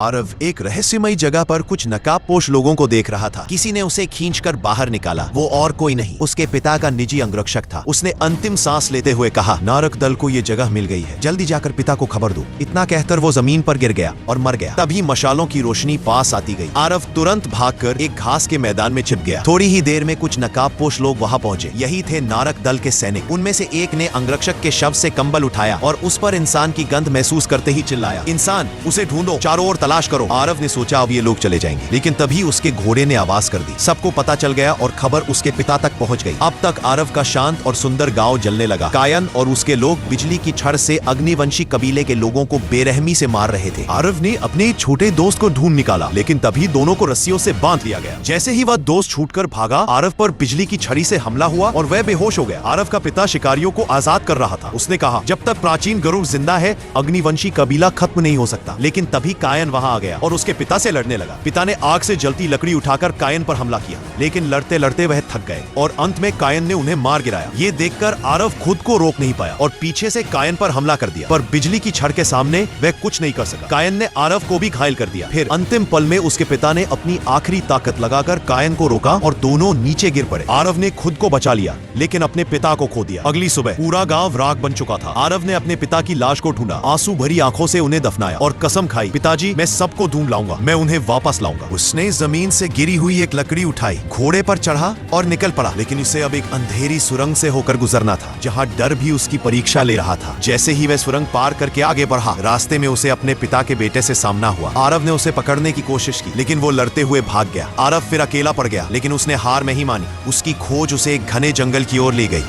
आरव एक रहस्यमयी जगह पर कुछ नकाबपोश लोगों को देख रहा था। किसी ने उसे खींचकर बाहर निकाला। वो और कोई नहीं, उसके पिता का निजी अंगरक्षक था। उसने अंतिम सांस लेते हुए कहा, नारक दल को ये जगह मिल गई है, जल्दी जाकर पिता को खबर दो। इतना कहकर वो जमीन पर गिर गया और मर गया। तभी मशालों की रोशनी पास आती गई। आरव तुरंत भागकर एक घास के मैदान में छिप गया। थोड़ी ही देर में कुछ नकाबपोश लोग वहाँ पहुंचे। यही थे नारक दल के सैनिक। उनमें से एक ने अंगरक्षक के शव से कंबल उठाया और उस पर इंसान की गंध महसूस करते ही चिल्लाया, इंसान, उसे ढूंढो, चारों ओर तलाश करो। आरव ने सोचा अब ये लोग चले जाएंगे, लेकिन तभी उसके घोड़े ने आवाज कर दी। सबको पता चल गया और खबर उसके पिता तक पहुंच गई। अब तक आरव का शांत और सुंदर गांव जलने लगा। कायन और उसके लोग बिजली की छड़ से अग्निवंशी कबीले के लोगों को बेरहमी से मार रहे थे। आरव ने अपने छोटे दोस्त को ढूंढ निकाला, लेकिन तभी दोनों को रस्सियों से बांध लिया गया। जैसे ही वह दोस्त छूटकर भागा, आरव पर बिजली की छड़ी से हमला हुआ और वह बेहोश हो गया। आरव का पिता शिकारियों को आजाद कर रहा था। उसने कहा, जब तक प्राचीन गरुड़ जिंदा है, अग्निवंशी कबीला खत्म नहीं हो सकता। लेकिन तभी कायन वहां आ गया और उसके पिता से लड़ने लगा। पिता ने आग से जलती लकड़ी उठाकर कायन पर हमला किया, लेकिन लड़ते लड़ते वह थक गए और अंत में कायन ने उन्हें मार गिराया। ये देखकर आरव खुद को रोक नहीं पाया और पीछे से कायन पर हमला कर दिया, पर बिजली की छड़ के सामने वह कुछ नहीं कर सका। कायन ने आरव को भी घायल कर दिया। फिर अंतिम पल में उसके पिता ने अपनी आखिरी ताकत लगाकर कायन को रोका और दोनों नीचे गिर पड़े। आरव ने खुद को बचा लिया, लेकिन अपने पिता को खो दिया। अगली सुबह पूरा गांव राख बन चुका था। आरव ने अपने पिता की लाश को ढूंढा, आंसू भरी आंखों से उन्हें दफनाया और कसम खाई, पिताजी, मैं सबको ढूंढ लाऊंगा, मैं उन्हें वापस लाऊंगा। उसने जमीन से गिरी हुई एक लकड़ी उठाई, घोड़े पर चढ़ा और निकल पड़ा। लेकिन उसे अब एक अंधेरी सुरंग से होकर गुजरना था, जहाँ डर भी उसकी परीक्षा ले रहा था। जैसे ही वह सुरंग पार करके आगे बढ़ा, रास्ते में उसे अपने पिता के बेटे से सामना हुआ। आरव ने उसे पकड़ने की कोशिश की, लेकिन वो लड़ते हुए भाग गया। आरव फिर अकेला पड़ गया, लेकिन उसने हार नहीं मानी। उसकी खोज उसे एक घने जंगल की ओर ले गई।